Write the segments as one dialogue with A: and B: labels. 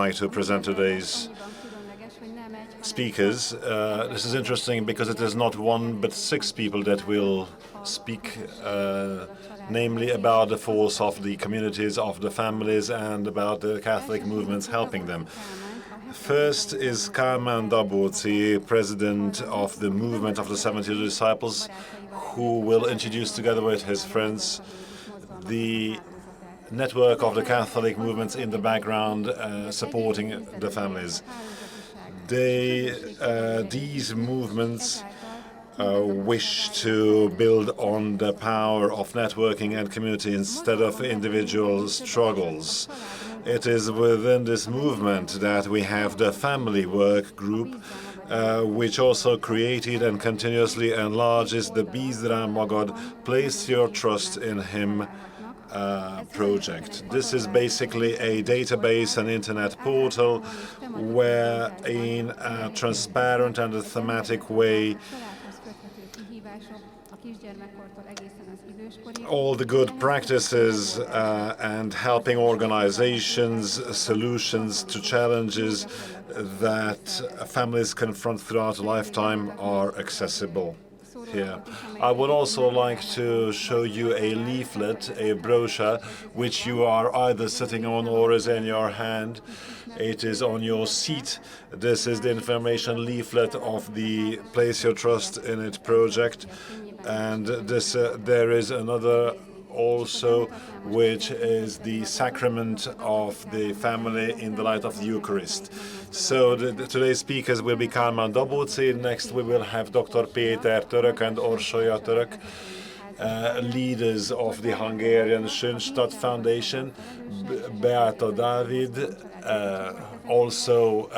A: like to present today's speakers. This is interesting because it is not one but 6 people that will speak, namely about the force of the communities, of the families, and about the Catholic movements helping them. First is Kálmán Dabóczi, president of the movement of the 72 disciples, who will introduce together with his friends the network of the Catholic movements in the background supporting the families. These movements wish to build on the power of networking and community instead of individual struggles. It is within this movement that we have the family work group, which also created and continuously enlarges the Bízd rá magad, place your trust in him project. This is basically a database and internet portal where in a transparent and a thematic way all the good practices and helping organizations, solutions to challenges that families confront throughout a lifetime are accessible here. I would also like to show you a leaflet, a brochure, which you are either sitting on or is in your hand. It is on your seat. This is the information leaflet of the Place Your Trust in It project. And this, there is another also, which is the Sacrament of the Family in the Light of the Eucharist. So today's speakers will be Kálmán Dabóczi. Next we will have Dr. Péter Török and Orsolya Török, leaders of the Hungarian Schönstatt Foundation, Beata Dávid, also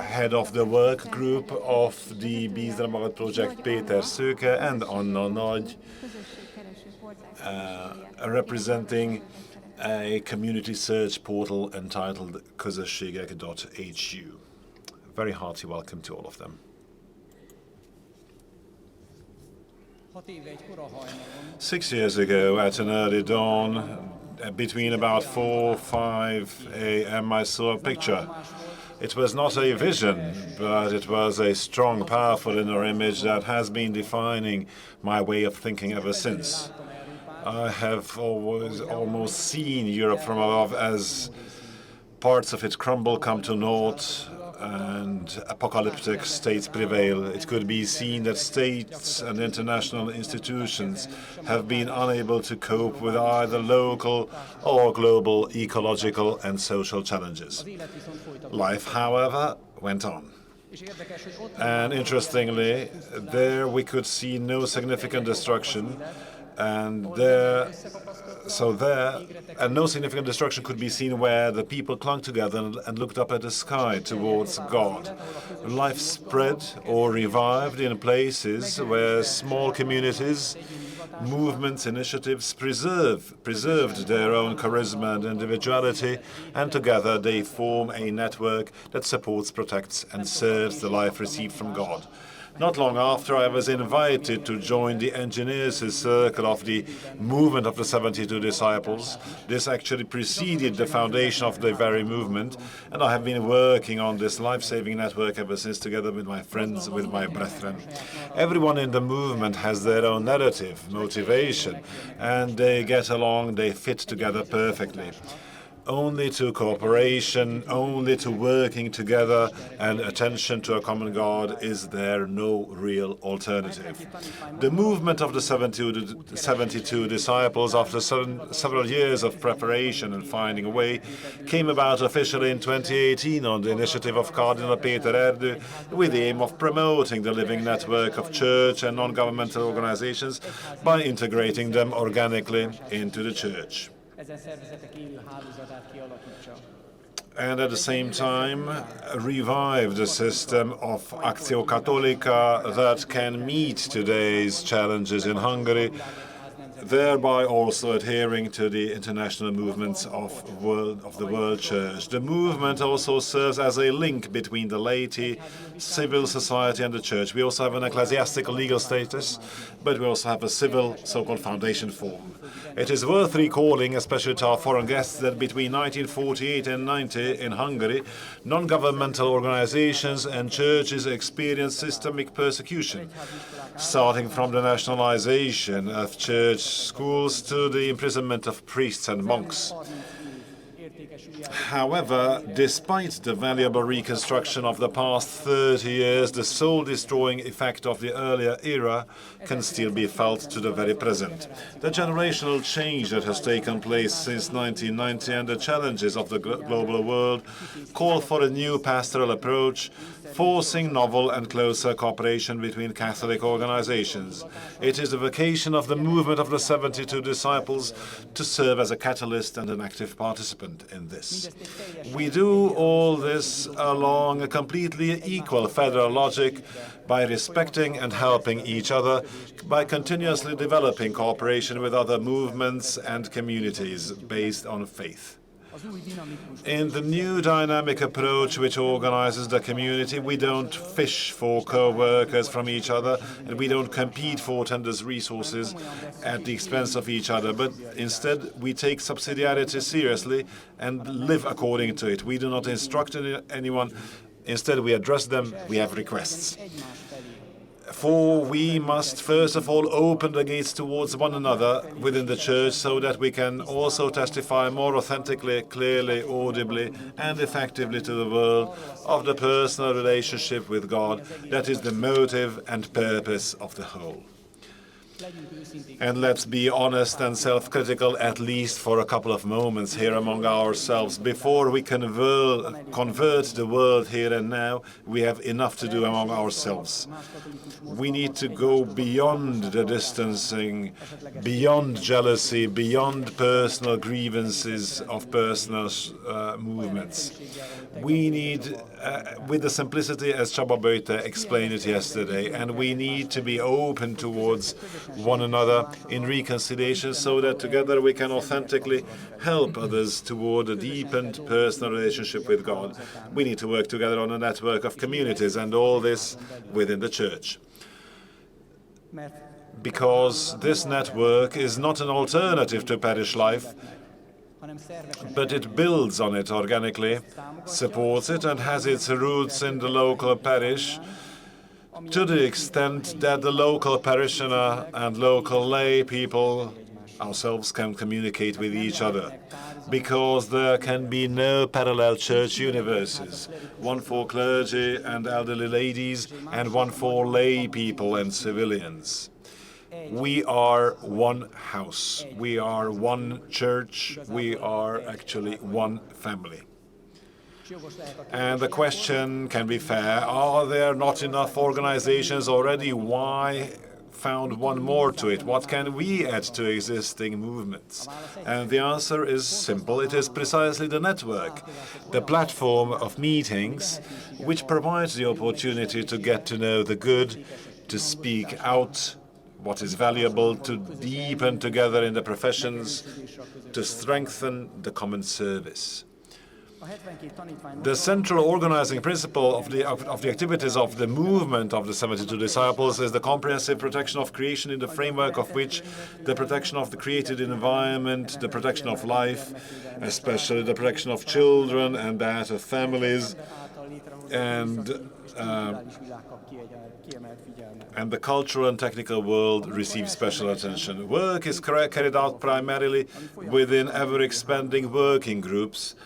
A: head of the work group of the Bízd rá magad project, Péter Szőke, and Anna Nagy, representing a community search portal entitled közösségek.hu. Very hearty welcome to all of them. 6 years ago, at an early dawn, between about 4-5 a.m., I saw a picture. It was not a vision, but it was a strong, powerful inner image that has been defining my way of thinking ever since. I have always almost seen Europe from above as parts of it crumble, come to naught, and apocalyptic states prevail. It could be seen that states and international institutions have been unable to cope with either local or global ecological and social challenges. Life, however, went on. And interestingly, there we could see no significant destruction, and no significant destruction could be seen where the people clung together and looked up at the sky towards God. Life spread or revived in places where small communities, movements, initiatives preserved their own charisma and individuality, and together they form a network that supports, protects, and serves the life received from God. Not long after, I was invited to join the engineers' circle of the movement of the 72 disciples. This actually preceded the foundation of the very movement, and I have been working on this life-saving network ever since, together with my friends, with my brethren. Everyone in the movement has their own narrative, motivation, and they get along, they fit together perfectly. Only to cooperation, only to working together and attention to a common God is there no real alternative. The movement of the 72 disciples, after several years of preparation and finding a way, came about officially in 2018 on the initiative of Cardinal Péter Erdő, with the aim of promoting the living network of church and non-governmental organizations by integrating them organically into the church. And at the same time revive the system of Actio Catholica that can meet today's challenges in Hungary. thereby also adhering to the international movements of the World Church. The movement also serves as a link between the laity, civil society and the Church. We also have an ecclesiastical legal status, but we also have a civil so-called foundation form. It is worth recalling, especially to our foreign guests, that between 1948 and 90 in Hungary, non-governmental organizations and churches experienced systemic persecution, starting from the nationalization of church schools to the imprisonment of priests and monks. However, despite the valuable reconstruction of the past 30 years, the soul-destroying effect of the earlier era can still be felt to the very present. The generational change that has taken place since 1990 and the challenges of the global world call for a new pastoral approach, forcing novel and closer cooperation between Catholic organizations. It is the vocation of the movement of the 72 disciples to serve as a catalyst and an active participant in this. We do all this along a completely equal federal logic by respecting and helping each other, by continuously developing cooperation with other movements and communities based on faith. In the new dynamic approach which organizes the community, we don't fish for co-workers from each other, and we don't compete for tenders' resources at the expense of each other, but instead we take subsidiarity seriously and live according to it. We do not instruct anyone, instead we address them, we have requests. For we must first of all open the gates towards one another within the Church so that we can also testify more authentically, clearly, audibly and effectively to the world of the personal relationship with God that is the motive and purpose of the whole. And let's be honest and self-critical at least for a couple of moments here among ourselves. Before we convert the world here and now, we have enough to do among ourselves. We need to go beyond the distancing, beyond jealousy, beyond personal grievances of personal movements. We need, with the simplicity as Csaba Böjte explained it yesterday, and we need to be open towards one another in reconciliation so that together we can authentically help others toward a deepened personal relationship with God. We need to work together on a network of communities, and all this within the Church. Because this network is not an alternative to parish life, but it builds on it organically, supports it, and has its roots in the local parish, to the extent that the local parishioner and local lay people ourselves can communicate with each other, because there can be no parallel church universes, one for clergy and elderly ladies and one for lay people and civilians. We are one house, we are one church, we are actually one family. And the question can be fair, are there not enough organizations already? Why found one more to it? What can we add to existing movements? And the answer is simple. It is precisely the network, the platform of meetings, which provides the opportunity to get to know the good, to speak out what is valuable, to deepen together in the professions, to strengthen the common service. The central organizing principle of the activities of the movement of the 72 disciples is the comprehensive protection of creation, in the framework of which the protection of the created environment, the protection of life, especially the protection of children and that of families, and the cultural and technical world receive special attention. Work is carried out primarily within ever-expanding working groups.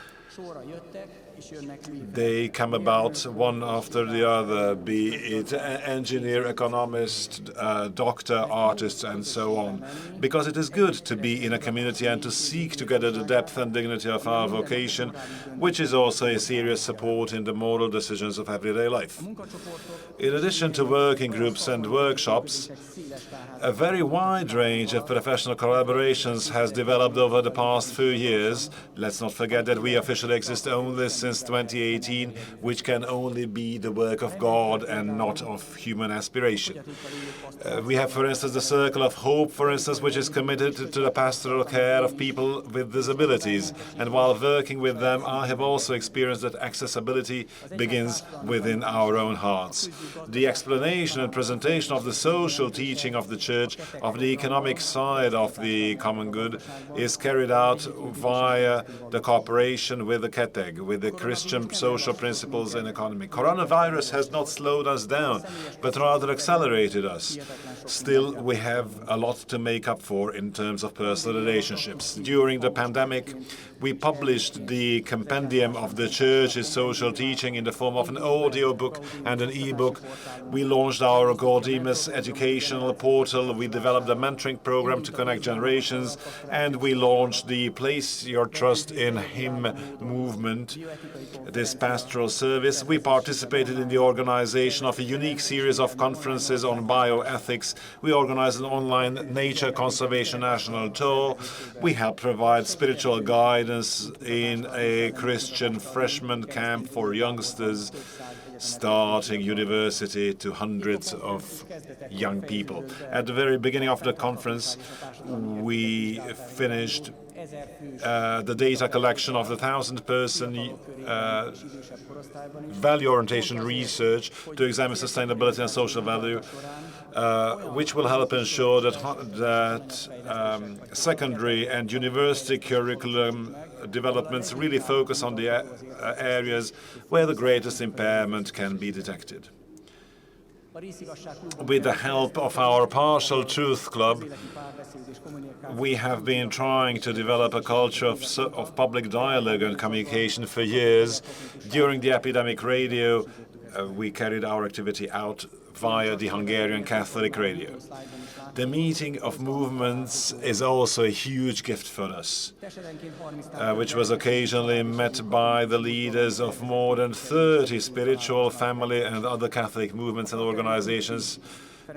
A: They come about one after the other, be it engineer, economist, doctor, artists, and so on. Because it is good to be in a community and to seek together the depth and dignity of our vocation, which is also a serious support in the moral decisions of everyday life. In addition to working groups and workshops, a very wide range of professional collaborations has developed over the past few years. Let's not forget that we officially exist only since since 2018, which can only be the work of God and not of human aspiration. We have, for instance, the Circle of Hope, for instance, which is committed to the pastoral care of people with disabilities. And while working with them, I have also experienced that accessibility begins within our own hearts. The explanation and presentation of the social teaching of the Church, of the economic side of the common good, is carried out via the cooperation with the KETEG, with the Christian social principles and economy. Coronavirus has not slowed us down, but rather accelerated us. Still, we have a lot to make up for in terms of personal relationships. During the pandemic, we published the compendium of the Church's social teaching in the form of an audio book and an e-book. We launched our Gaudimus educational portal. We developed a mentoring program to connect generations, and we launched the Place Your Trust in Him movement, this pastoral service. We participated in the organization of a unique series of conferences on bioethics. We organized an online nature conservation national tour. We helped provide spiritual guidance in a Christian freshman camp for youngsters starting university to hundreds of young people. At the very beginning of the conference, we finished the data collection of the 1,000-person value orientation research to examine sustainability and social value, which will help ensure that secondary and university curriculum developments really focus on the areas where the greatest impairment can be detected. With the help of our Partial Truth Club, we have been trying to develop a culture of public dialogue and communication for years. During the epidemic radio, we carried our activity out via the Hungarian Catholic radio. The meeting of movements is also a huge gift for us, which was occasionally met by the leaders of more than 30 spiritual, family, and other Catholic movements and organizations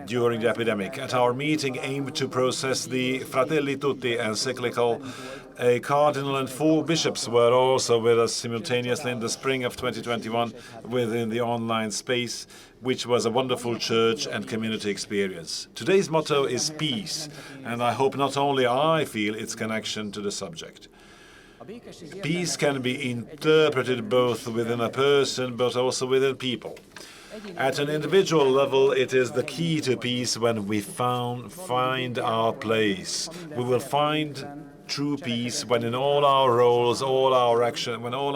A: during the epidemic. At our meeting aimed to process the Fratelli Tutti encyclical, a cardinal and 4 bishops were also with us simultaneously in the spring of 2021 within the online space, which was a wonderful church and community experience. Today's motto is peace, and I hope not only I feel its connection to the subject. Peace can be interpreted both within a person but also within people. At an individual level, it is the key to peace when we find our place. We will find true peace when in all our roles, when all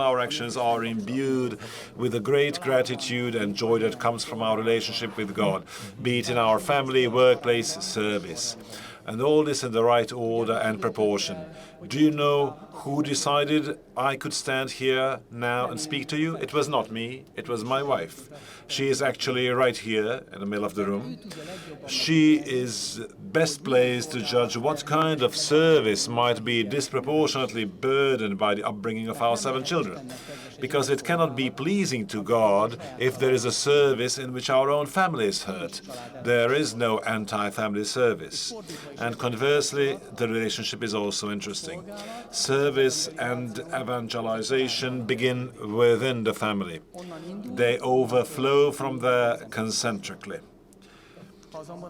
A: our actions are imbued with the great gratitude and joy that comes from our relationship with God, be it in our family, workplace, service. And all this in the right order and proportion. Do you know who decided I could stand here now and speak to you? It was not me, it was my wife. She is actually right here in the middle of the room. She is best placed to judge what kind of service might be disproportionately burdened by the upbringing of our 7 children. Because it cannot be pleasing to God if there is a service in which our own family is hurt. There is no anti-family service. And conversely, the relationship is also interesting. Service and evangelization begin within the family. They overflow from there concentrically.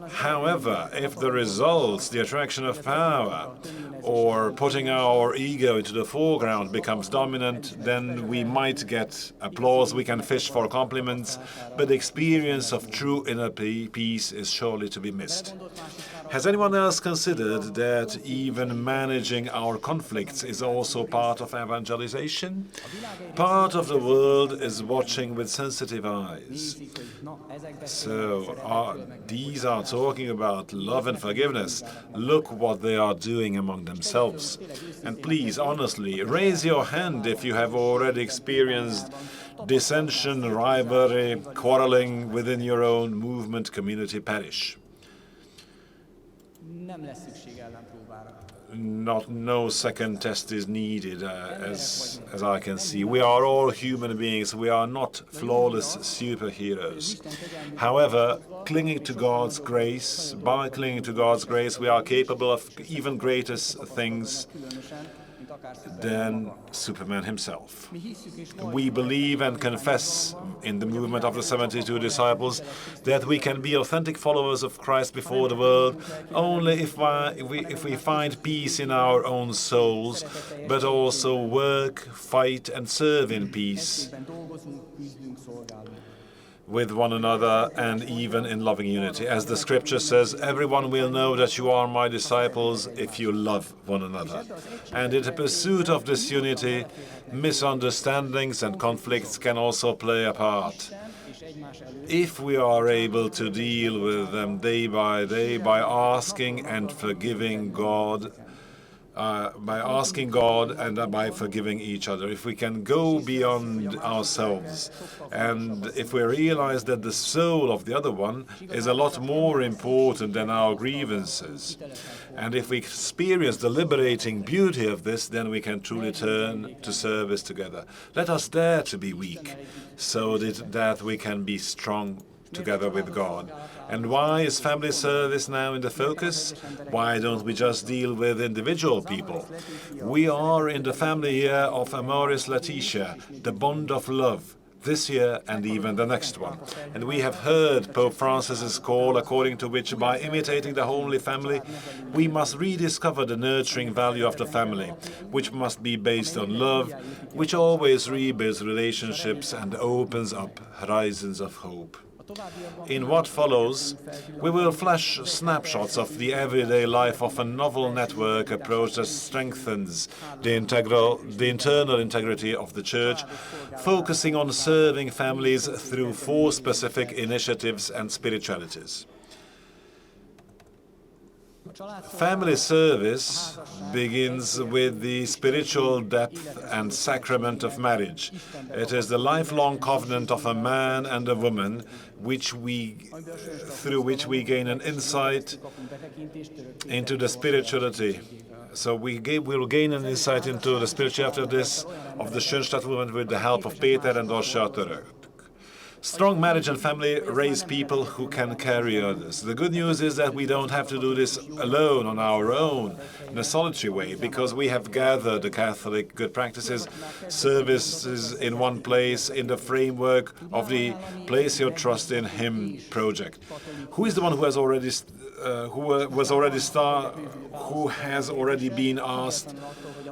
A: However, if the results, the attraction of power, or putting our ego into the foreground becomes dominant, then we might get applause, we can fish for compliments, but the experience of true inner peace is surely to be missed. Has anyone else considered that even managing our conflicts is also part of evangelization? Part of the world is watching with sensitive eyes. So these are talking about love and forgiveness. Look what they are doing among themselves. And please, honestly, raise your hand if you have already experienced dissension, rivalry, quarreling within your own movement, community, parish. No second test is needed, as I can see. We are all human beings. We are not flawless superheroes. However, clinging to God's grace, by clinging to God's grace, we are capable of even greater things. than Superman himself. We believe and confess in the movement of the 72 disciples that we can be authentic followers of Christ before the world only if we find peace in our own souls, but also work, fight, and serve in peace with one another and even in loving unity. As the scripture says, everyone will know that you are my disciples if you love one another. And in the pursuit of this unity, misunderstandings and conflicts can also play a part. If we are able to deal with them day by day by asking and forgiving God, and by forgiving each other. If we can go beyond ourselves, and if we realize that the soul of the other one is a lot more important than our grievances, and if we experience the liberating beauty of this, then we can truly turn to service together. Let us dare to be weak, so that we can be strong together with God. And why is family service now in the focus? Why don't we just deal with individual people? We are in the family year of Amoris Laetitia, the bond of love, this year and even the next one. And we have heard Pope Francis's call, according to which by imitating the Holy Family, we must rediscover the nurturing value of the family, which must be based on love, which always rebuilds relationships and opens up horizons of hope. In what follows, we will flash snapshots of the everyday life of a novel network approach that strengthens the internal integrity of the Church, focusing on serving families through 4 specific initiatives and spiritualities. Family service begins with the spiritual depth and sacrament of marriage. It is the lifelong covenant of a man and a woman through which we gain an insight into the spirituality. So we will gain an insight into the spirituality of the Schönstatt movement with the help of Peter and Orsha. Strong marriage and family raise people who can carry others. The good news is that we don't have to do this alone, on our own, in a solitary way, because we have gathered the Catholic good practices, services in one place in the framework of the Place Your Trust in Him project. Who is the one who has already been asked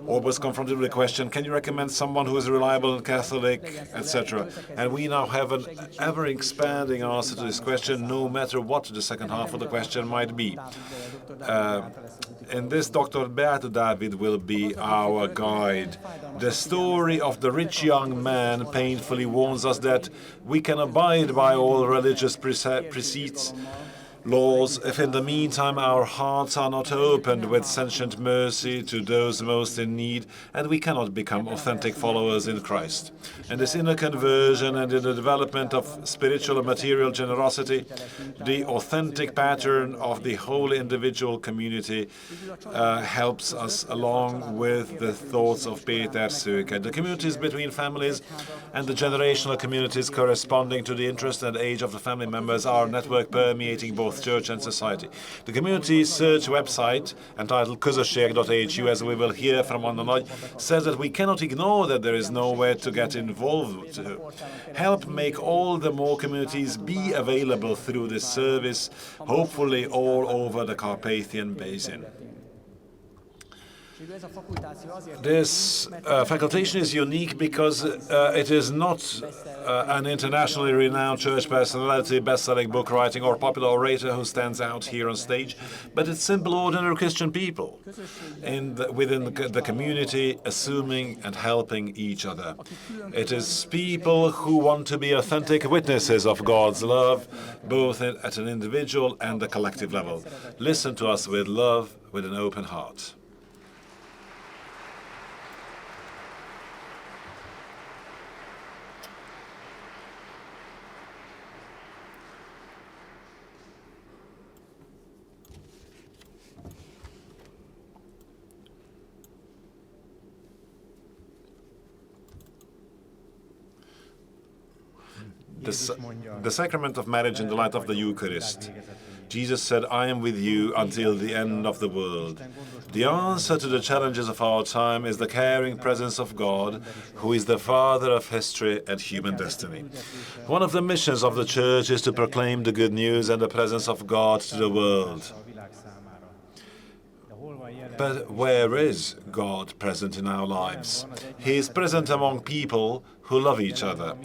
A: or was confronted with the question, can you recommend someone who is reliable and Catholic, etc.? And we now have an ever-expanding answer to this question, no matter what the second half of the question might be. In this, Dr. Beate David will be our guide. The story of the rich young man painfully warns us that we can abide by all religious precepts, laws, if in the meantime our hearts are not opened with sentient mercy to those most in need, and we cannot become authentic followers in Christ. And this inner conversion and in the development of spiritual and material generosity, the authentic pattern of the whole individual community helps us along with the thoughts of Peter Söke. The communities between families and the generational communities corresponding to the interest and age of the family members are a network permeating both church and society. The community search website, entitled közösség.hu, as we will hear from Anna Nagy, says that we cannot ignore that there is nowhere to get involved. To help make all the more communities be available through this service, hopefully all over the Carpathian Basin. This facultation is unique because it is not an internationally renowned church personality, best-selling book writing, or popular orator who stands out here on stage, but it's simple, ordinary Christian people within the community, assuming and helping each other. It is people who want to be authentic witnesses of God's love, both at an individual and a collective level. Listen to us with love, with an open heart. The Sacrament of Marriage in the light of the Eucharist. Jesus said, I am with you until the end of the world. The answer to the challenges of our time is the caring presence of God, who is the Father of history and human destiny. One of the missions of the Church is to proclaim the good news and the presence of God to the world. But where is God present in our lives? He is present among people who love each other.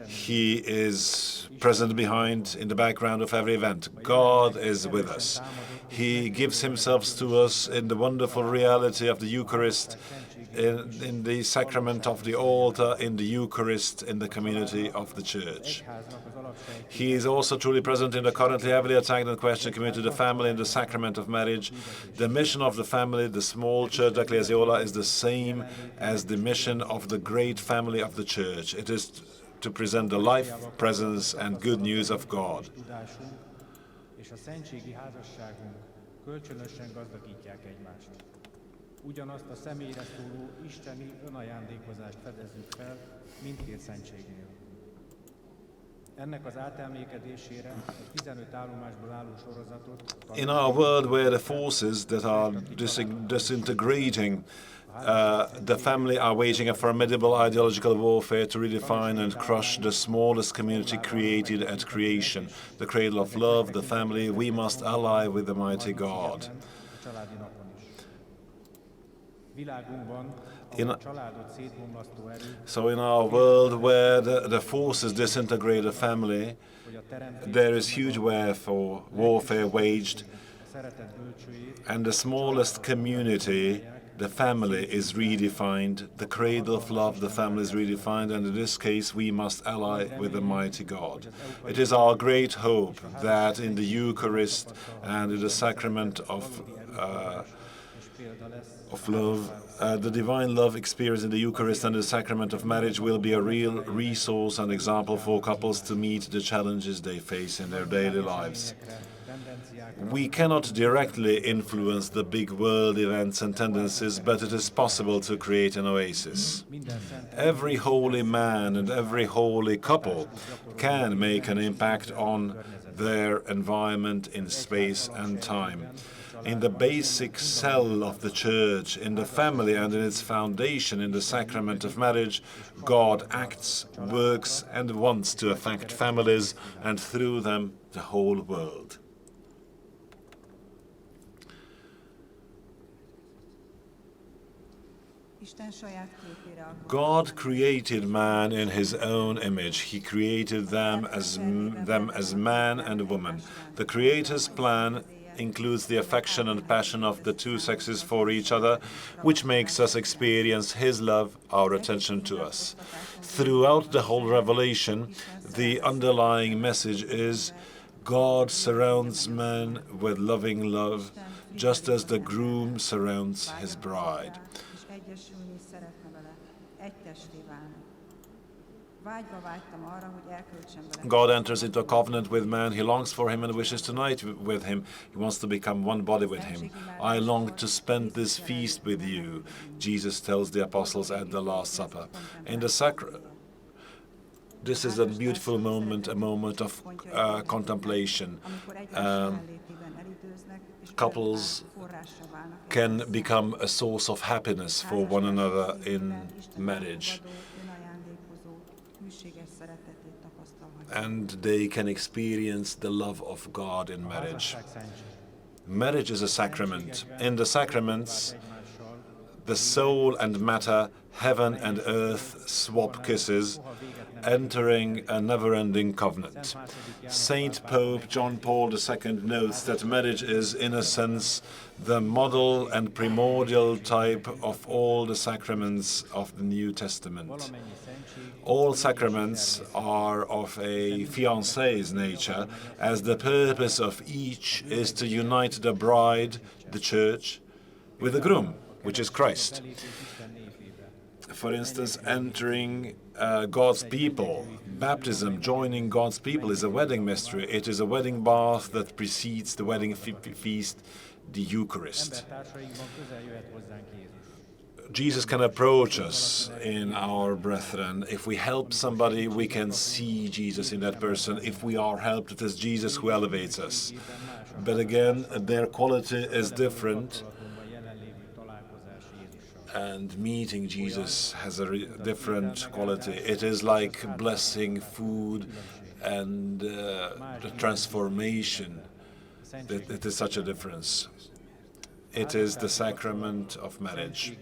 A: He is present behind, in the background of every event. God is with us. He gives himself to us in the wonderful reality of the Eucharist, in the sacrament of the altar, in the Eucharist, in the community of the Church. He is also truly present in the currently heavily attacked and questioned community, the family, in the Sacrament of Marriage. The mission of the family, the small church, the ecclesiola, is the same as the mission of the great family of the Church. It is to present the life, presence, and good news of God.
B: Ugyanazt a személyre szóló isteni önajándékozást fedezzük fel mindkét szentségnél. Ennek az átelmékedésére egy 15 állomásból álló sorozatot...
A: In our world where the forces that are disintegrating the family are waging a formidable ideological warfare to redefine and crush the smallest community created at creation, the cradle of love, the family, we must ally with the mighty God. So in our world where the forces disintegrate the family, there is huge warfare waged, and the smallest community, the family, is redefined. The cradle of love, the family, is redefined, and in this case we must ally with the mighty God. It is our great hope that in the Eucharist and in the sacrament of love, the divine love experience in the Eucharist and the Sacrament of Marriage will be a real resource and example for couples to meet the challenges they face in their daily lives. We cannot directly influence the big world events and tendencies, but it is possible to create an oasis. Every holy man and every holy couple can make an impact on their environment in space and time. In the basic cell of the Church, in the family and in its foundation, in the Sacrament of Marriage, God acts, works, and wants to affect families and through them the whole world. God created man in his own image. He created them as man and woman. The Creator's plan includes the affection and passion of the two sexes for each other, which makes us experience his love, our attention to us. Throughout the whole revelation, the underlying message is God surrounds man with loving love, just as the groom surrounds his bride. God enters into a covenant with man. He longs for him and wishes to unite with him. He wants to become one body with him. I long to spend this feast with you, Jesus tells the apostles at the Last Supper. In the this is a beautiful moment, a moment of contemplation. Couples can become a source of happiness for one another in marriage. And they can experience the love of God in marriage. Marriage is a sacrament. In the sacraments, the soul and matter, heaven and earth swap kisses, entering a never-ending covenant. Saint Pope John Paul II notes that marriage is, in a sense, the model and primordial type of all the sacraments of the New Testament. All sacraments are of a fiancé's nature, as the purpose of each is to unite the bride, the Church, with the groom, which is Christ. For instance, entering God's people, baptism, joining God's people, is a wedding mystery. It is a wedding bath that precedes the wedding feast, the Eucharist. Jesus can approach us in our brethren. If we help somebody, we can see Jesus in that person. If we are helped, it is Jesus who elevates us. But again, their quality is different, and meeting Jesus has a different quality. It is like blessing food and the transformation. It is such a difference. It is the sacrament of marriage.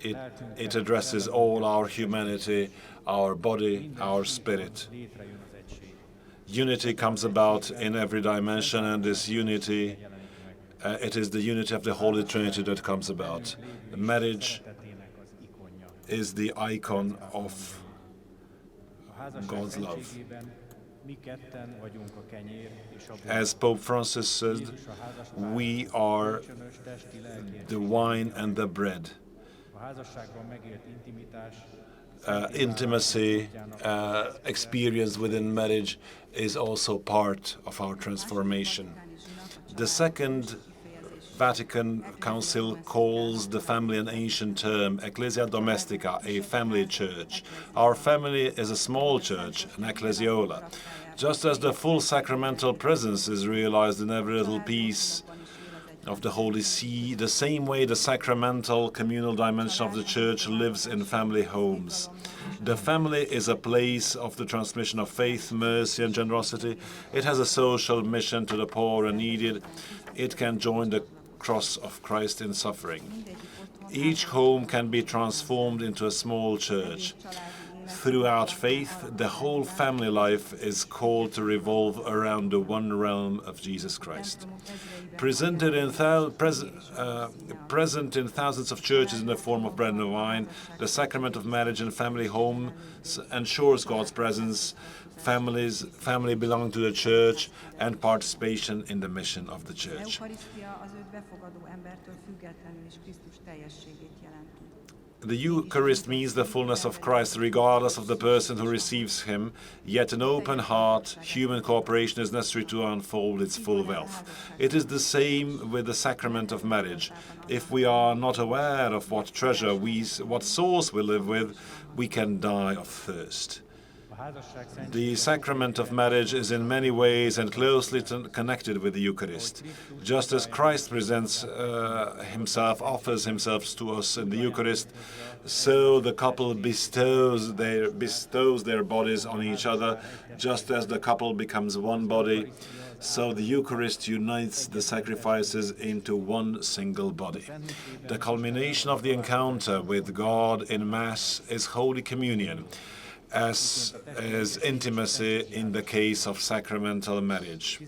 A: It addresses all our humanity, our body, our spirit. Unity comes about in every dimension, and this unity, it is the unity of the Holy Trinity that comes about. Marriage is the icon of God's love. As Pope Francis said, we are the wine and the bread. Intimacy, experience within marriage is also part of our transformation. The Second Vatican Council calls the family an ancient term, Ecclesia Domestica, a family church. Our family is a small church, an ecclesiola. Just as the full sacramental presence is realized in every little piece of the Holy See, the same way the sacramental communal dimension of the Church lives in family homes. The family is a place of the transmission of faith, mercy, and generosity. It has a social mission to the poor and needy. It can join the cross of Christ in suffering. Each home can be transformed into a small church. Throughout faith, the whole family life is called to revolve around the one realm of Jesus Christ. Present in thousands of churches in the form of bread and wine, the sacrament of marriage and family homes ensures God's presence, family belong to the church, and participation in the mission of the church. The Eucharist means the fullness of Christ, regardless of the person who receives him, yet an open heart, human cooperation is necessary to unfold its full wealth. It is the same with the sacrament of marriage. If we are not aware of what treasure, what source we live with, we can die of thirst. The sacrament of marriage is in many ways and closely connected with the Eucharist. Just as Christ presents himself, offers himself to us in the Eucharist, so the couple bestows their bodies on each other. Just as the couple becomes one body, so the Eucharist unites the sacrifices into one single body. The culmination of the encounter with God in Mass is Holy Communion, as is intimacy in the case of sacramental marriage.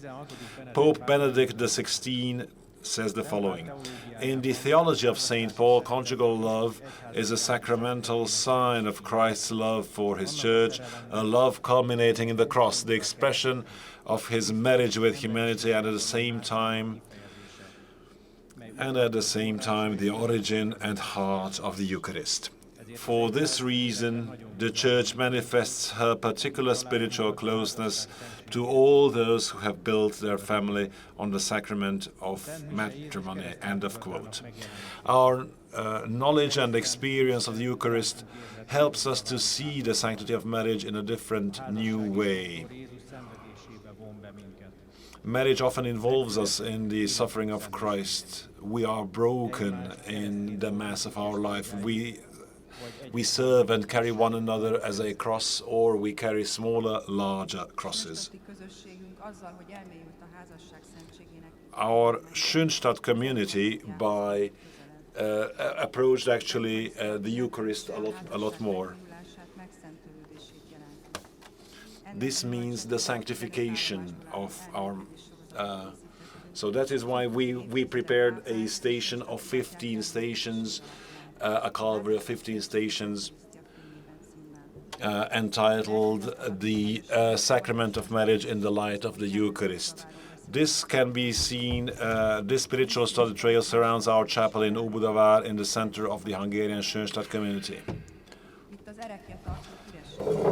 A: Pope Benedict XVI says the following: in the theology of St. Paul, conjugal love is a sacramental sign of Christ's love for his church, a love culminating in the cross, the expression of his marriage with humanity, and at the same time the origin and heart of the Eucharist. For this reason, the Church manifests her particular spiritual closeness to all those who have built their family on the sacrament of matrimony. End of quote. Our knowledge and experience of the Eucharist helps us to see the sanctity of marriage in a different, new way. Marriage often involves us in the suffering of Christ. We are broken in the Mass of our life. We serve and carry one another as a cross, or we carry smaller, larger crosses. Our Schönstatt community approached actually the Eucharist a lot more. This means the sanctification of our. So that is why we prepared a station of 15 stations. A Calvary of 15 stations entitled The Sacrament of Marriage in the Light of the Eucharist. This can be seen, this spiritual study trail surrounds our chapel in Óbudavar in the center of the Hungarian Schönstatt community.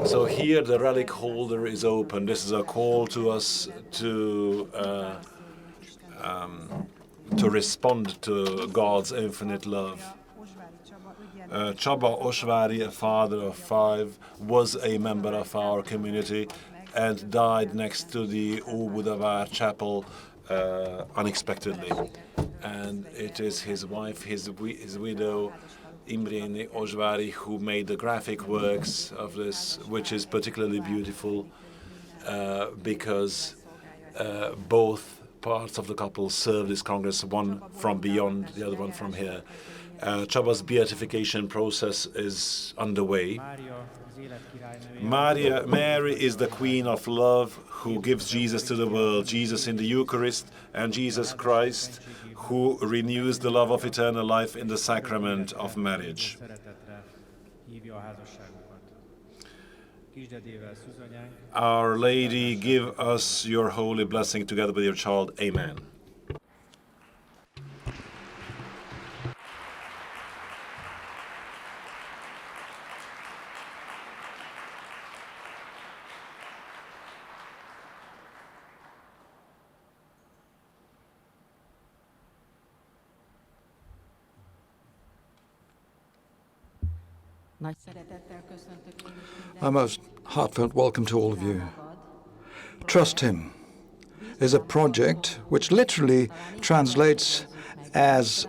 A: So here the relic holder is open. This is a call to us to respond to God's infinite love. Csaba Osváry, a father of 5, was a member of our community and died next to the Óbudavár chapel unexpectedly. And it is his wife, his widow, Imréni Osváry, who made the graphic works of this, which is particularly beautiful because both parts of the couple serve this Congress, one from beyond, the other one from here. Csaba's beatification process is underway. Mary is the Queen of Love who gives Jesus to the world, Jesus in the Eucharist, and Jesus Christ who renews the love of eternal life in the Sacrament of Marriage. Our Lady, give us your holy blessing together with your child. Amen.
C: A most heartfelt welcome to all of you. Trust Him is a project which literally translates as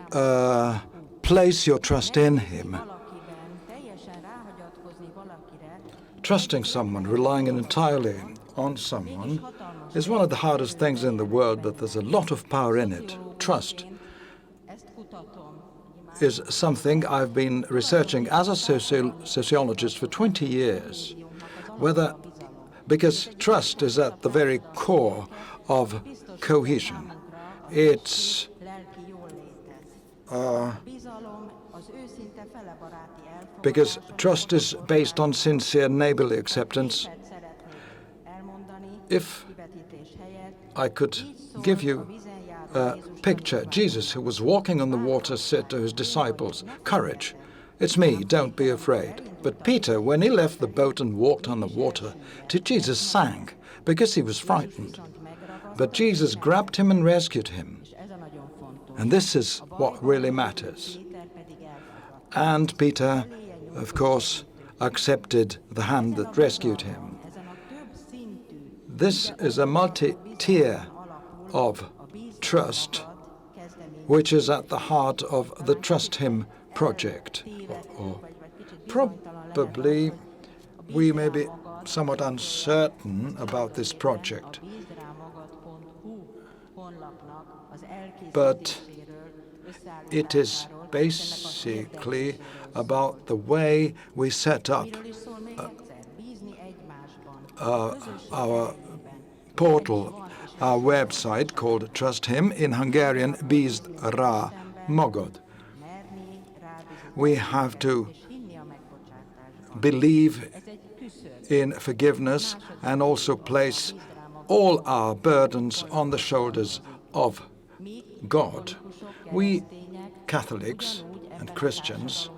C: place your trust in Him. Trusting someone, relying entirely on someone, is one of the hardest things in the world, but there's a lot of power in it. Trust is something I've been researching as a sociologist for 20 years. Because trust is at the very core of cohesion. It's because trust is based on sincere neighborly acceptance. If I could give you a picture, Jesus, who was walking on the water, said to his disciples, "Courage, it's me, don't be afraid." But Peter, when he left the boat and walked on the water, Jesus sank because he was frightened. But Jesus grabbed him and rescued him. And this is what really matters. And Peter, of course, accepted the hand that rescued him. This is a multi-tier of trust, which is at the heart of the Trust Him project. Or probably we may be somewhat uncertain about this project, but it is basically about the way we set up our portal, our website called Trust Him, in Hungarian Bízd rá magad. We have to believe in forgiveness and also place all our burdens on the shoulders of God. We Catholics and Christians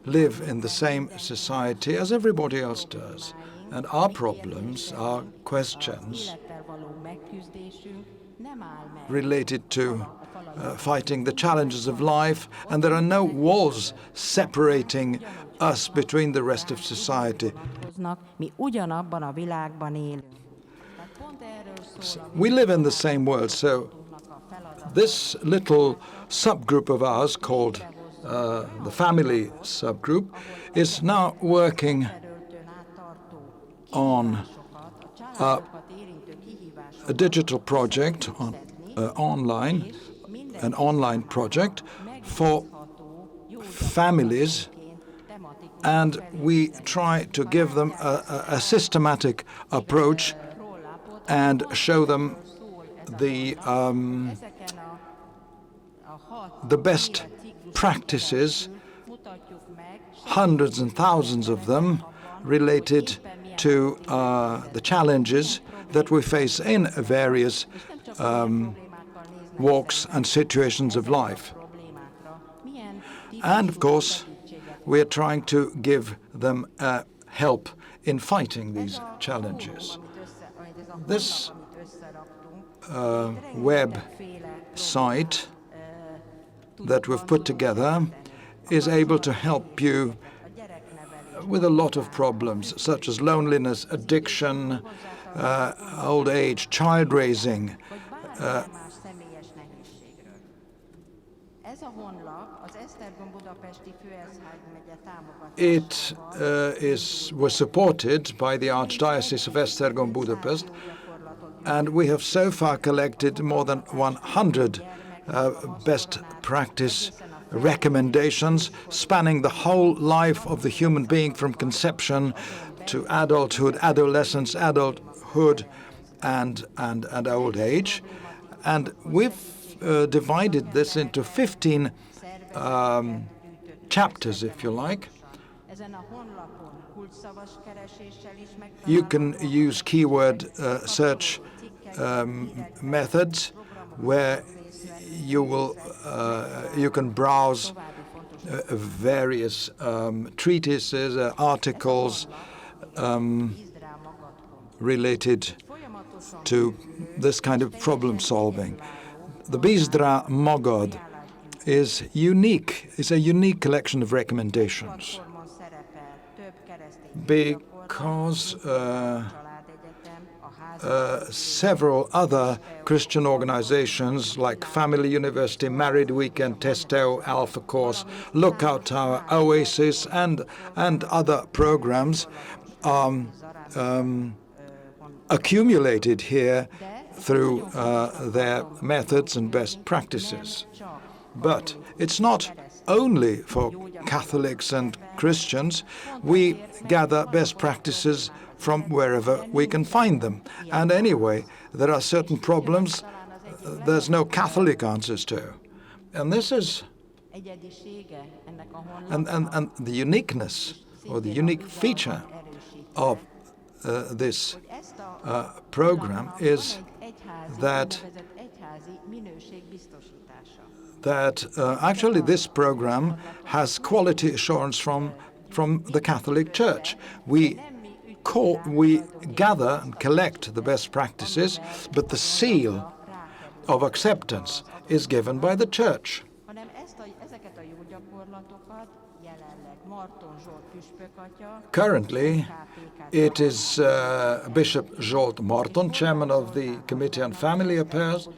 C: live in the same society as everybody else does, and our problems, our questions related to fighting the challenges of life, and there are no walls separating us between the rest of society. We live in the same world, so this little subgroup of ours called the Family Subgroup is now working on a digital project online, an online project for families, and we try to give them a systematic approach and show them the best practices, hundreds and thousands of them, related to the challenges that we face in various walks and situations of life. And of course, we are trying to give them help in fighting these challenges. This web site that we've put together is able to help you with a lot of problems, such as loneliness, addiction, old age, child raising. It was supported by the Archdiocese of Esztergom Budapest, and we have so far collected more than 100 best practice recommendations spanning the whole life of the human being from conception to adulthood, adolescence, adulthood, and old age. And we've divided this into 15 chapters, if you like. You can use keyword search methods where you can browse various treatises, articles related to this kind of problem solving. The Bizdra Magad is unique. It's a unique collection of recommendations because several other Christian organizations like Family University, Married Weekend, Testo, Alpha Course, Lookout Tower, Oasis, and other programs accumulated here through their methods and best practices. But it's not only for Catholics and Christians. We gather best practices from wherever we can find them. And anyway, there are certain problems there's no Catholic answers to. And this is and the uniqueness or the unique feature of this program is that actually this program has quality assurance from the Catholic Church. We gather and collect the best practices, but the seal of acceptance is given by the Church. Currently, it is Bishop Zsolt Marton, chairman of the Committee on Family Affairs,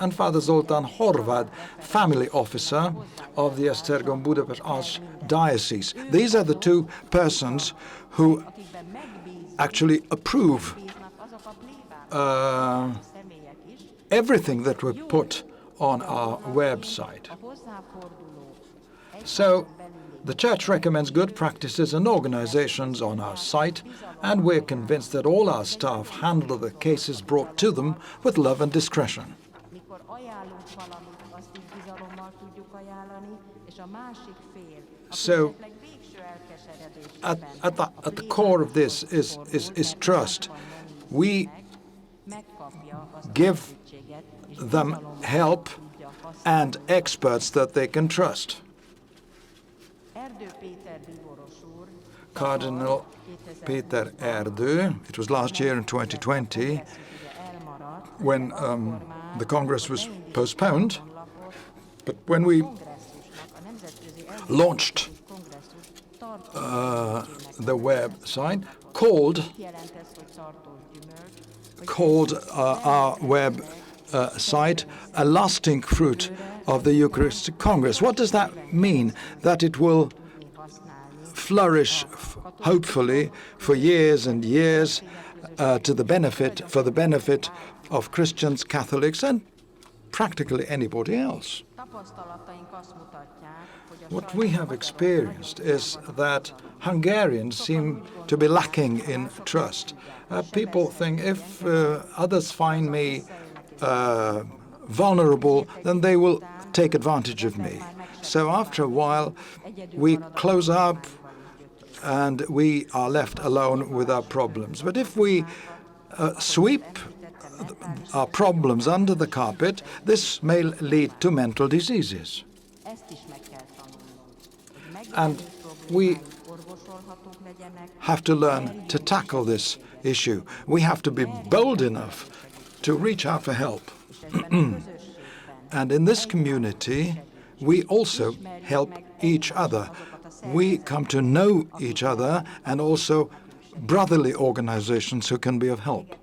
C: and Father Zoltán Horváth, family officer of the Esztergom Budapest Archdiocese. These are the two persons who actually approve everything that we put on our website. So the Church recommends good practices and organizations on our site, and we're convinced that all our staff handle the cases brought to them with love and discretion. So at the core of this is trust. We give them help and experts that they can trust. Cardinal Péter Erdő, it was last year in 2020 when the Congress was postponed, but when we launched the website, called our web site a lasting fruit of the Eucharistic Congress. What does that mean? That it will flourish, hopefully, for years and years for the benefit of Christians, Catholics, and practically anybody else. What we have experienced is that Hungarians seem to be lacking in trust. People think if others find me vulnerable, then they will take advantage of me. So after a while, we close up and we are left alone with our problems. But if we sweep our problems under the carpet, this may lead to mental diseases. And we have to learn to tackle this issue. We have to be bold enough to reach out for help. And in this community, we also help each other. We come to know each other and also brotherly organizations who can be of help.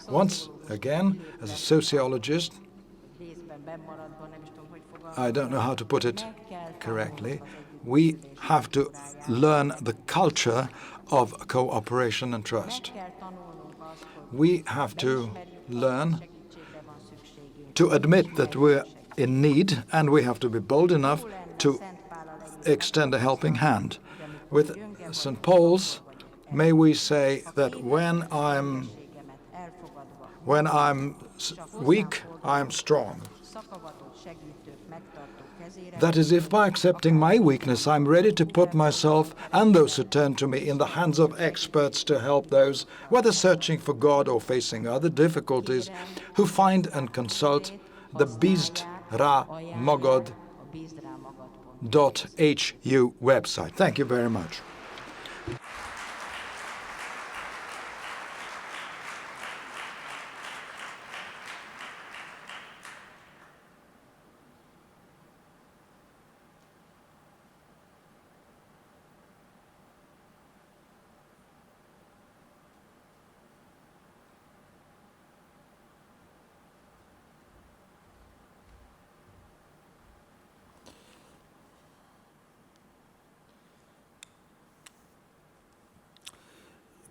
C: Once again, as a sociologist, I don't know how to put it correctly, we have to learn the culture of cooperation and trust. We have to learn to admit that we're in need, and we have to be bold enough to extend a helping hand. With St. Paul's, may we say that when I'm weak, I'm strong. That is, if by accepting my weakness, I'm ready to put myself and those who turn to me in the hands of experts to help those, whether searching for God or facing other difficulties, who find and consult the bizdramagad.hu website. Thank you very much.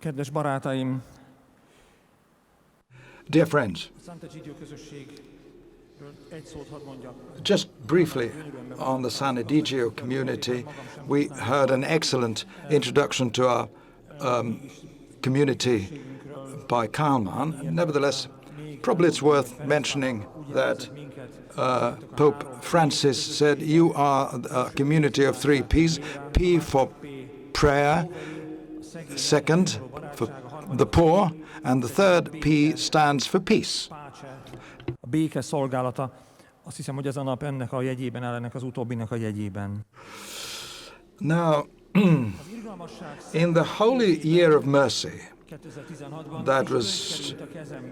B: Kedves barátaim!
C: Dear friends, just briefly on the San Edigio community, we heard an excellent introduction to our community by Kálmán. Nevertheless, probably it's worth mentioning that Pope Francis said, you are a community of 3 P's. P for prayer, second for the poor, and the third P stands for peace.
B: A béke szolgálata, azt hiszem, hogy ez a nap ennek a jegyében áll, ennek az utóbbinak a jegyében.
C: Now, in the Holy Year of Mercy, that was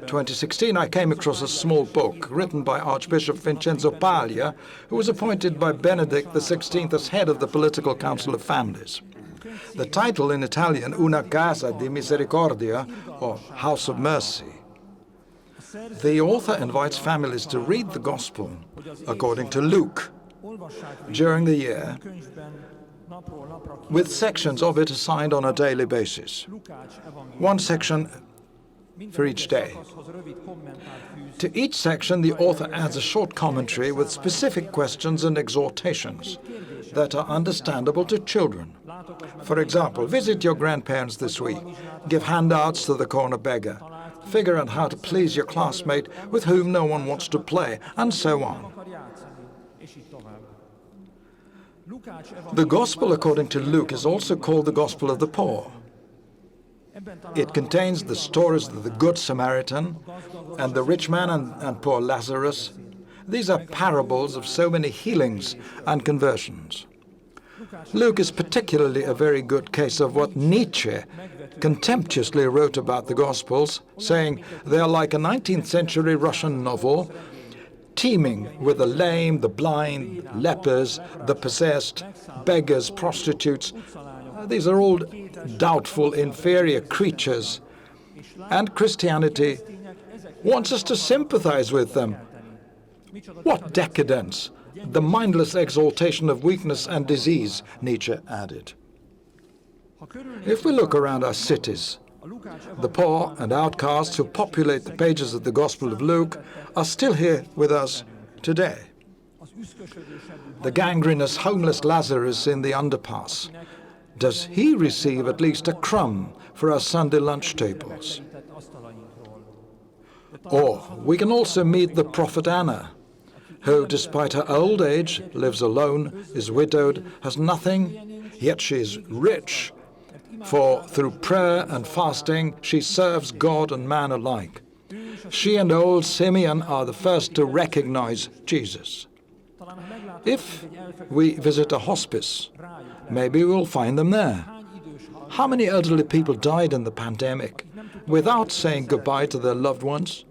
C: 2016, I came across a small book written by Archbishop Vincenzo Paglia, who was appointed by Benedict XVI as head of the Political Council of Families. The title in Italian, Una Casa di Misericordia, or House of Mercy. The author invites families to read the Gospel according to Luke during the year, with sections of it assigned on a daily basis. One section for each day. To each section, the author adds a short commentary with specific questions and exhortations that are understandable to children. For example, visit your grandparents this week, give handouts to the corner beggar, figure out how to please your classmate with whom no one wants to play, and so on. The Gospel according to Luke is also called the Gospel of the Poor. It contains the stories of the Good Samaritan and the rich man and poor Lazarus. These are parables of so many healings and conversions. Luke is particularly a very good case of what Nietzsche contemptuously wrote about the Gospels, saying they are like a 19th century Russian novel, teeming with the lame, the blind, lepers, the possessed, beggars, prostitutes. These are all doubtful, inferior creatures. And Christianity wants us to sympathize with them. What decadence! The mindless exaltation of weakness and disease, Nietzsche added. If we look around our cities, the poor and outcasts who populate the pages of the Gospel of Luke are still here with us today. The gangrenous, homeless Lazarus in the underpass, does he receive at least a crumb for our Sunday lunch tables? Or we can also meet the prophet Anna, who, despite her old age, lives alone, is widowed, has nothing, yet she is rich, for through prayer and fasting she serves God and man alike. She and old Simeon are the first to recognize Jesus. If we visit a hospice, maybe we'll find them there. How many elderly people died in the pandemic without saying goodbye to their loved ones?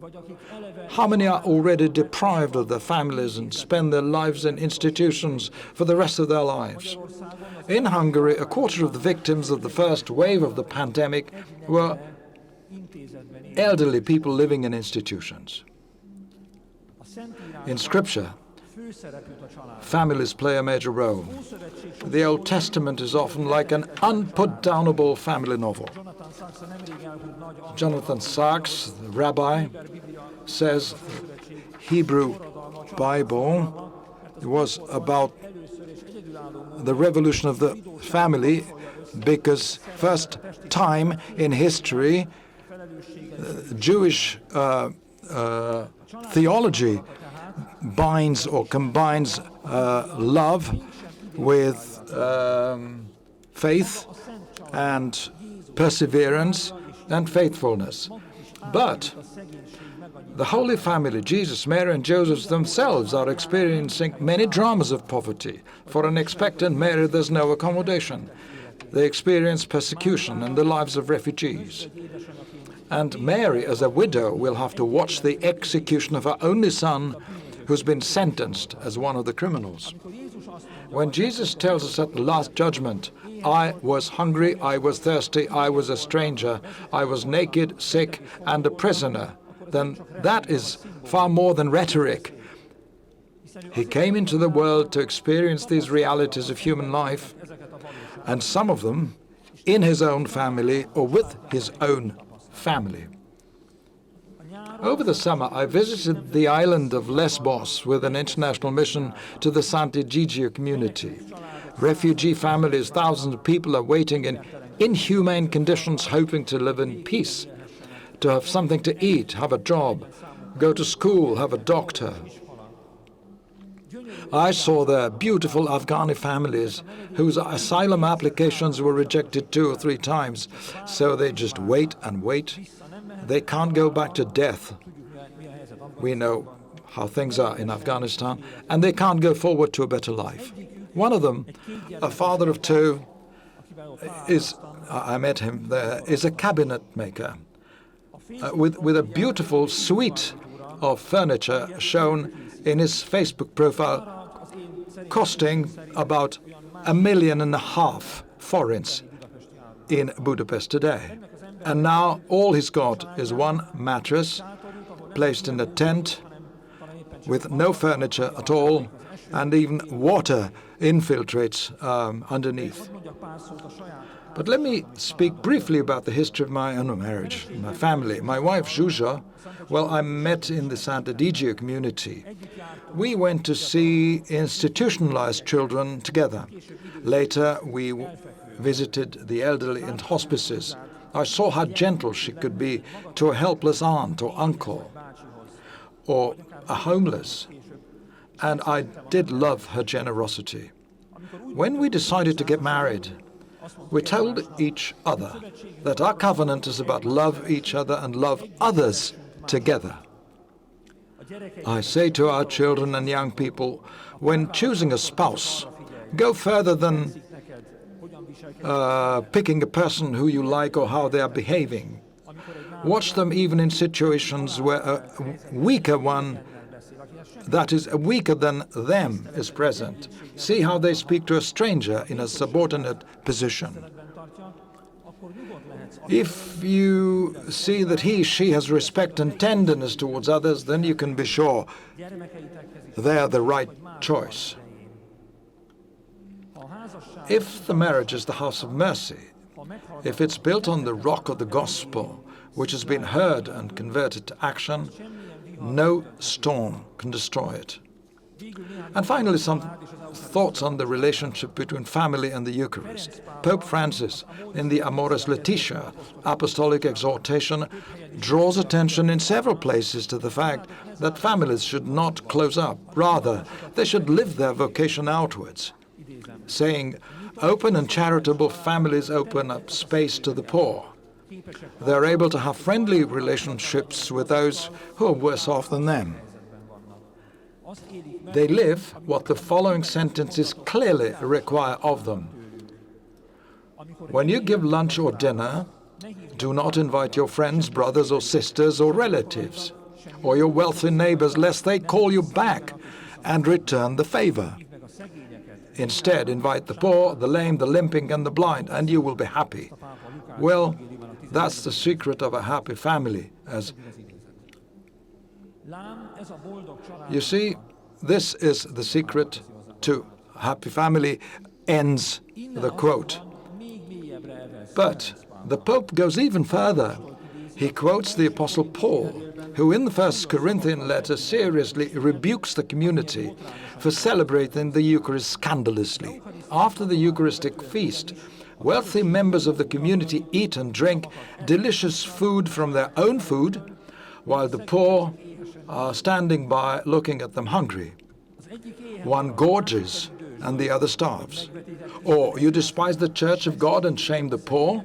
C: How many are already deprived of their families and spend their lives in institutions for the rest of their lives? In Hungary, a quarter of the victims of the first wave of the pandemic were elderly people living in institutions. In Scripture, families play a major role. The Old Testament is often like an unputdownable family novel. Jonathan Sachs, the rabbi, says Hebrew Bible was about the revolution of the family because first time in history Jewish theology binds or combines love with faith and perseverance and faithfulness. But the Holy Family, Jesus, Mary and Joseph themselves are experiencing many dramas of poverty. For an expectant Mary, there's no accommodation. They experience persecution and the lives of refugees. And Mary, as a widow, will have to watch the execution of her only son, who's been sentenced as one of the criminals. When Jesus tells us at the Last Judgment, I was hungry, I was thirsty, I was a stranger, I was naked, sick, and a prisoner, then that is far more than rhetoric. He came into the world to experience these realities of human life, and some of them in his own family or with his own family. Over the summer, I visited the island of Lesbos with an international mission to the Sant'Egidio community. Refugee families, thousands of people are waiting in inhumane conditions, hoping to live in peace, to have something to eat, have a job, go to school, have a doctor. I saw the beautiful Afghani families whose asylum applications were rejected 2 or 3 times, so they just wait and wait. They can't go back to death. We know how things are in Afghanistan, and they can't go forward to a better life. One of them, a father of 2, I met him there, is a cabinet maker with a beautiful suite of furniture shown in his Facebook profile, costing about $1.5 million forints in Budapest today. And now all he's got is one mattress placed in a tent with no furniture at all, and even water infiltrates underneath. But let me speak briefly about the history of my own marriage, my family. My wife, Zsuzsa, well, I met in the Sant'Egidio community. We went to see institutionalized children together. Later, we visited the elderly in hospices. I saw how gentle she could be to a helpless aunt or uncle or a homeless, and I did love her generosity. When we decided to get married, we told each other that our covenant is about love each other and love others together. I say to our children and young people, when choosing a spouse, go further than picking a person who you like or how they are behaving. Watch them even in situations where a weaker one, that is, weaker than them, is present. See how they speak to a stranger in a subordinate position. If you see that she has respect and tenderness towards others, then you can be sure they are the right choice. If the marriage is the house of mercy, if it's built on the rock of the gospel, which has been heard and converted to action, no storm can destroy it. And finally, some thoughts on the relationship between family and the Eucharist. Pope Francis, in the Amoris Laetitia apostolic exhortation, draws attention in several places to the fact that families should not close up. Rather, they should live their vocation outwards, saying, open and charitable families open up space to the poor. They're able to have friendly relationships with those who are worse off than them. They live what the following sentences clearly require of them. When you give lunch or dinner, Do not invite your friends, brothers or sisters or relatives, or your wealthy neighbors, lest they call you back and return the favor. Instead, invite the poor, the lame, the limping, and the blind, and you will be happy. Well, that's the secret of a happy family. You see, this is the secret to a happy family, ends the quote. But the Pope goes even further. He quotes the Apostle Paul, who in the 1 Corinthian letter seriously rebukes the community for celebrating the Eucharist scandalously. After the Eucharistic feast, wealthy members of the community eat and drink delicious food from their own food, while the poor are standing by looking at them hungry. One gorges and the other starves. Or you despise the church of God and shame the poor?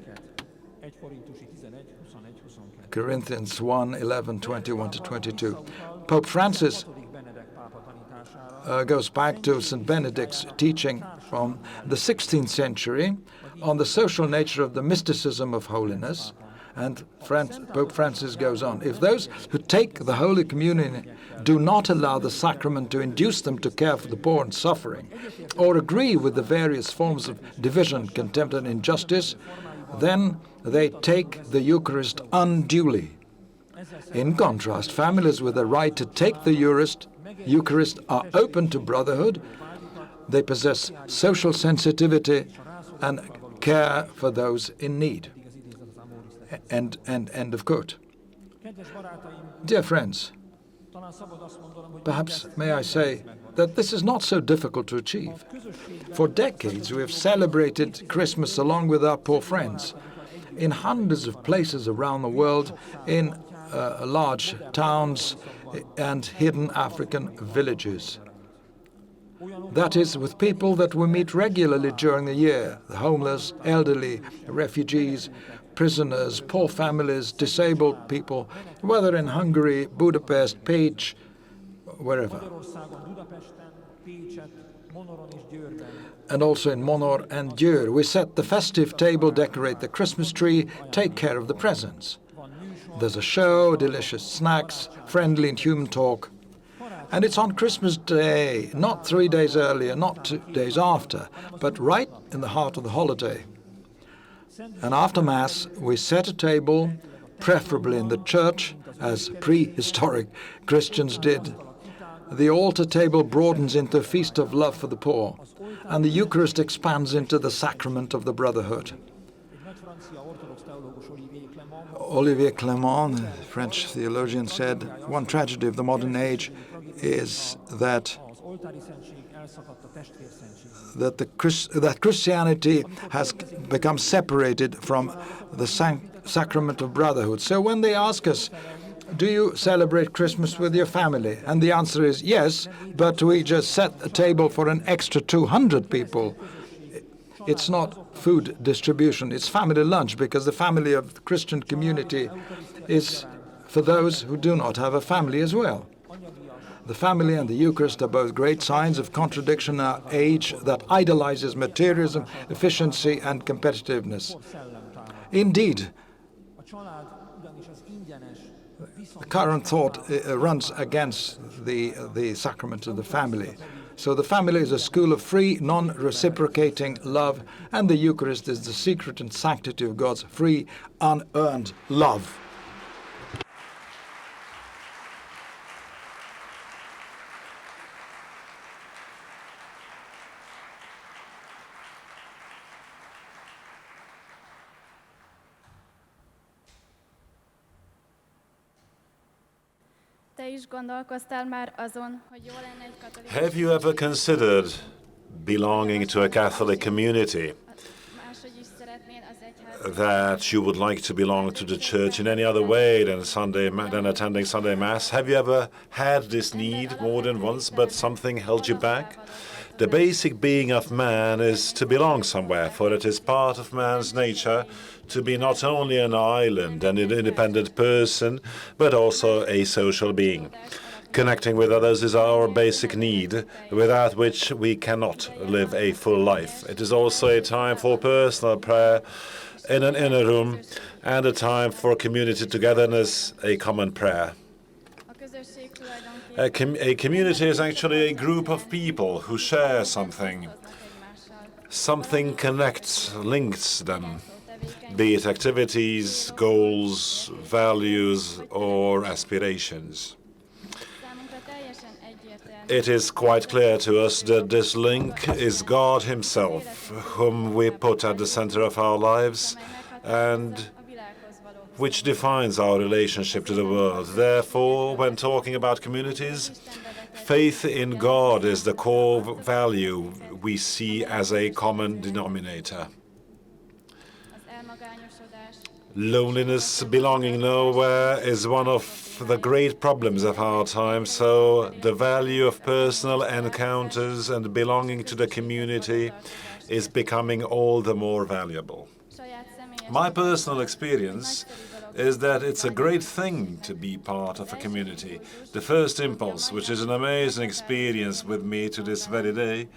C: Corinthians 1, 11, 21 to 22. Pope Francis goes back to St. Benedict's teaching from the 16th century on the social nature of the mysticism of holiness. And Pope Francis goes on, if those who take the Holy Communion do not allow the sacrament to induce them to care for the poor and suffering, or agree with the various forms of division, contempt, and injustice, then they take the Eucharist unduly. In contrast, families with the right to take the Eucharist are open to brotherhood, they possess social sensitivity and care for those in need. End of quote. Dear friends, perhaps may I say that this is not so difficult to achieve. For decades we have celebrated Christmas along with our poor friends in hundreds of places around the world, in large towns and hidden African villages. That is, with people that we meet regularly during the year, the homeless, elderly, refugees, prisoners, poor families, disabled people, whether in Hungary, Budapest, Pécs, wherever. And also in Monor and Győr. We set the festive table, decorate the Christmas tree, take care of the presents. There's a show, delicious snacks, friendly and human talk. And it's on Christmas Day, not 3 days earlier, not 2 days after, but right in the heart of the holiday. And after Mass, we set a table, preferably in the church, as prehistoric Christians did. The altar table broadens into a feast of love for the poor, and the Eucharist expands into the sacrament of the brotherhood. Olivier Clément, the French theologian, said, one tragedy of the modern age is that Christianity has become separated from the sacrament of brotherhood. So when they ask us, do you celebrate Christmas with your family? And the answer is yes, but we just set a table for an extra 200 people. It's not food distribution, it's family lunch, because the family of the Christian community is for those who do not have a family as well. The family and the Eucharist are both great signs of contradiction in our age that idolizes materialism, efficiency, and competitiveness. Indeed, the current thought runs against the sacrament of the family. So the family is a school of free, non-reciprocating love, and the Eucharist is the secret and sanctity of God's free, unearned love.
A: Have you ever considered belonging to a Catholic community? That you would like to belong to the church in any other way than attending Sunday Mass? Have you ever had this need more than once, but something held you back? The basic being of man is to belong somewhere, for it is part of man's nature to be not only an island and an independent person, but also a social being. Connecting with others is our basic need, without which we cannot live a full life. It is also a time for personal prayer, in an inner room, and a time for community togetherness, a common prayer. A community is actually a group of people who share something. Something connects, links them, be it activities, goals, values, or aspirations. It is quite clear to us that this link is God Himself, whom we put at the center of our lives, and which defines our relationship to the world. Therefore, when talking about communities, faith in God is the core value we see as a common denominator. Loneliness, belonging nowhere, is one of the great problems of our time, so the value of personal encounters and belonging to the community is becoming all the more valuable. My personal experience is that it's a great thing to be part of a community. The first impulse, which is an amazing experience with me to this very day,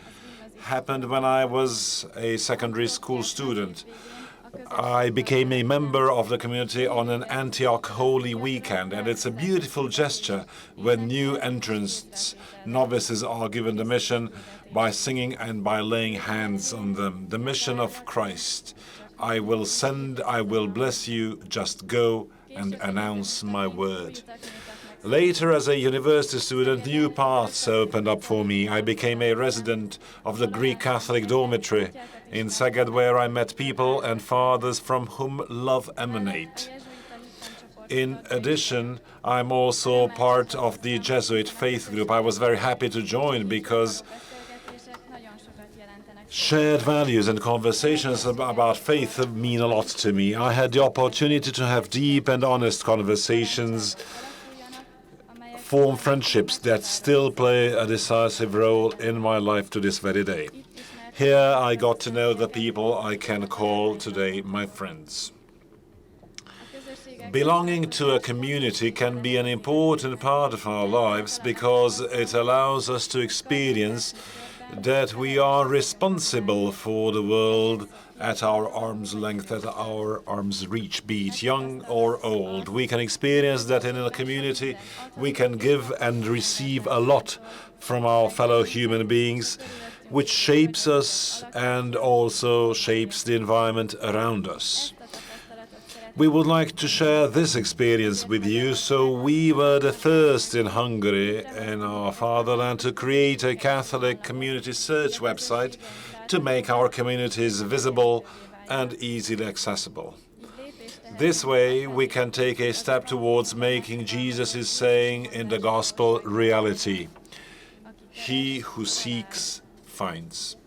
A: happened when I was a secondary school student. I became a member of the community on an Antioch Holy Weekend, and it's a beautiful gesture when new entrants, novices, are given the mission by singing and by laying hands on them. The mission of Christ. I will send, I will bless you, just go and announce my word. Later, as a university student, new paths opened up for me. I became a resident of the Greek Catholic dormitory in Szeged, where I met people and fathers from whom love emanates. In addition, I'm also part of the Jesuit faith group. I was very happy to join because shared values and conversations about faith mean a lot to me. I had the opportunity to have deep and honest conversations, form friendships that still play a decisive role in my life to this very day. Here I got to know the people I can call today my friends. Belonging to a community can be an important part of our lives because it allows us to experience that we are responsible for the world at our arm's length, at our arm's reach, be it young or old. We can experience that in a community we can give and receive a lot from our fellow human beings, which shapes us and also shapes the environment around us. We would like to share this experience with you, so we were the first in Hungary, in our fatherland, to create a Catholic community search website to make our communities visible and easily accessible. This way, we can take a step towards making Jesus' saying in the Gospel reality. He who seeks, finds.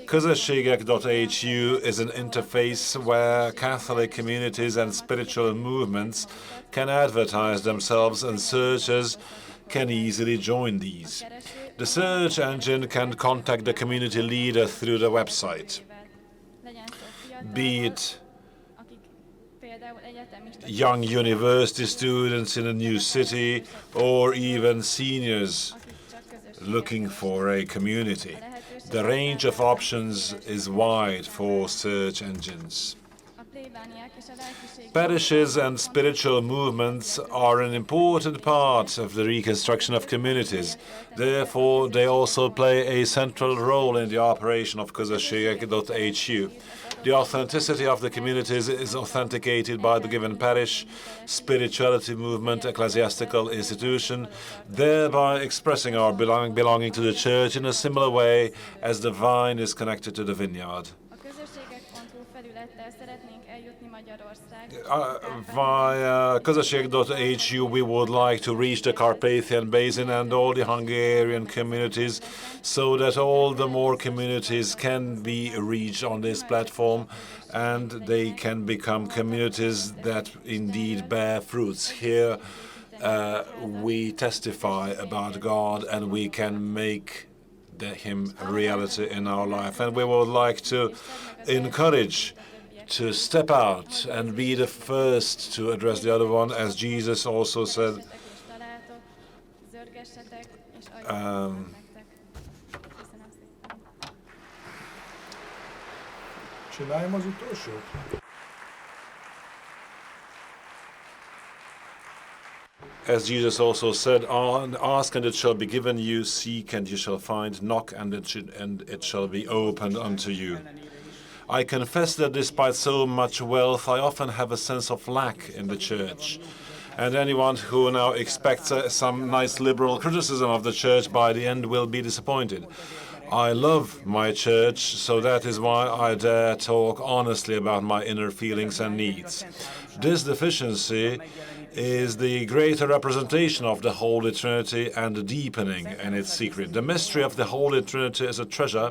A: Közösségek.hu is an interface where Catholic communities and spiritual movements can advertise themselves, and searchers can easily join these. The search engine can contact the community leader through the website, be it young university students in a new city or even seniors looking for a community. The range of options is wide for search engines. Parishes and spiritual movements are an important part of the reconstruction of communities. Therefore, they also play a central role in the operation of közösségek.hu. The authenticity of the communities is authenticated by the given parish, spirituality movement, ecclesiastical institution, thereby expressing our belonging to the church in a similar way as the vine is connected to the vineyard. Via közösségek.hu we would like to reach the Carpathian Basin and all the Hungarian communities so that all the more communities can be reached on this platform and they can become communities that indeed bear fruits. Here we testify about God and we can make Him a reality in our life. And we would like to encourage to step out and be the first to address the other one, as Jesus also said.
C: Csináljam az utolsót?
A: as Jesus also said, ask and it shall be given you, seek and you shall find, knock and it shall be opened unto you. I confess that despite so much wealth, I often have a sense of lack in the church. And anyone who now expects some nice liberal criticism of the church by the end will be disappointed. I love my church, so that is why I dare talk honestly about my inner feelings and needs. This deficiency is the greater representation of the Holy Trinity and the deepening in its secret. The mystery of the Holy Trinity is a treasure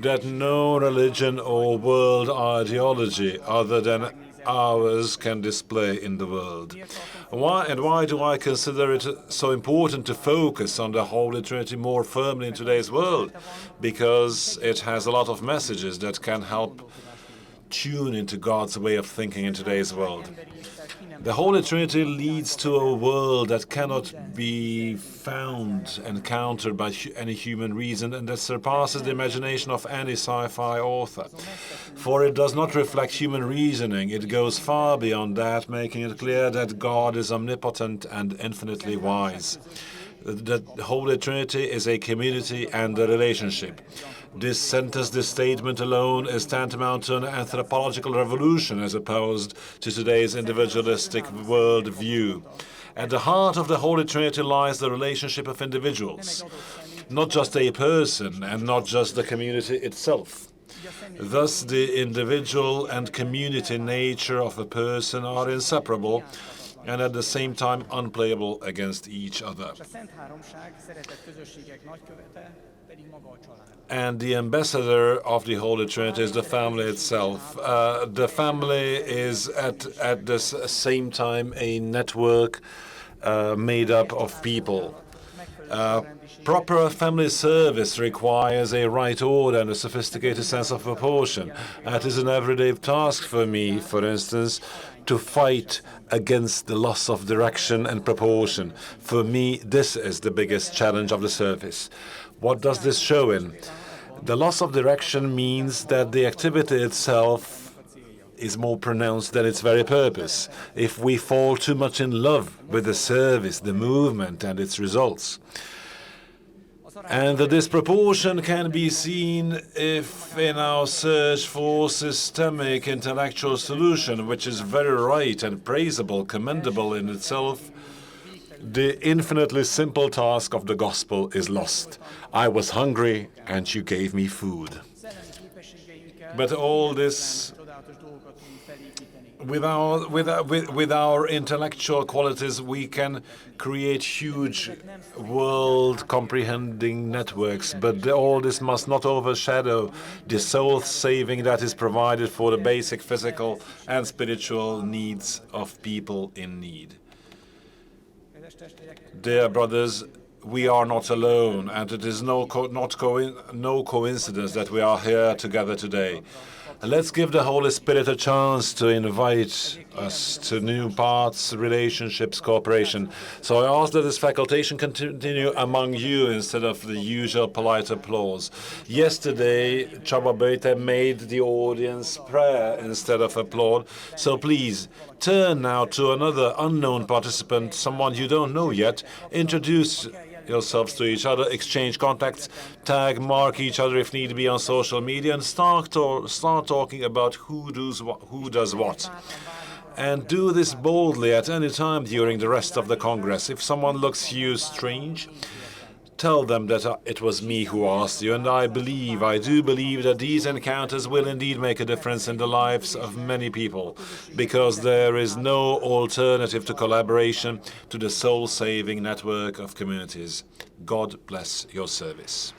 A: that no religion or world ideology other than ours can display in the world. Why do I consider it so important to focus on the Holy Trinity more firmly in today's world? Because it has a lot of messages that can help tune into God's way of thinking in today's world. The Holy Trinity leads to a world that cannot be found, encountered by any human reason, and that surpasses the imagination of any sci-fi author. For it does not reflect human reasoning, it goes far beyond that, making it clear that God is omnipotent and infinitely wise. The Holy Trinity is a community and a relationship. This sentence, this statement alone is tantamount to an anthropological revolution as opposed to today's individualistic worldview. At the heart of the Holy Trinity lies the relationship of individuals, not just a person and not just the community itself. Thus, the individual and community nature of a person are inseparable and at the same time unplayable against each other. And the ambassador of the Holy Trinity is the family itself. The family is at the same time a network made up of people. Proper family service requires a right order and a sophisticated sense of proportion. It is an everyday task for me, for instance, to fight against the loss of direction and proportion. For me, this is the biggest challenge of the service. What does this show in? The loss of direction means that the activity itself is more pronounced than its very purpose. If we fall too much in love with the service, the movement, and its results. And the disproportion can be seen if in our search for systemic intellectual solution, which is very right and praisable, commendable in itself, the infinitely simple task of the gospel is lost. I was hungry and you gave me food. But all this, with our intellectual qualities, we can create huge world-comprehending networks, but all this must not overshadow the soul-saving that is provided for the basic physical and spiritual needs of people in need. Dear brothers, we are not alone, and it is no coincidence that we are here together today. Let's give the Holy Spirit a chance to invite us to new paths, relationships, cooperation. So I ask that this facultation continue among you instead of the usual polite applause. Yesterday, Csaba made the audience prayer instead of applaud. So please, turn now to another unknown participant, someone you don't know yet. Introduce yourselves to each other, exchange contacts, tag, mark each other if need be on social media, and start talking about who does what. And do this boldly at any time during the rest of the Congress. If someone looks you strange, tell them that it was me who asked you, and I do believe that these encounters will indeed make a difference in the lives of many people, because there is no alternative to collaboration, to the soul-saving network of communities. God bless your service.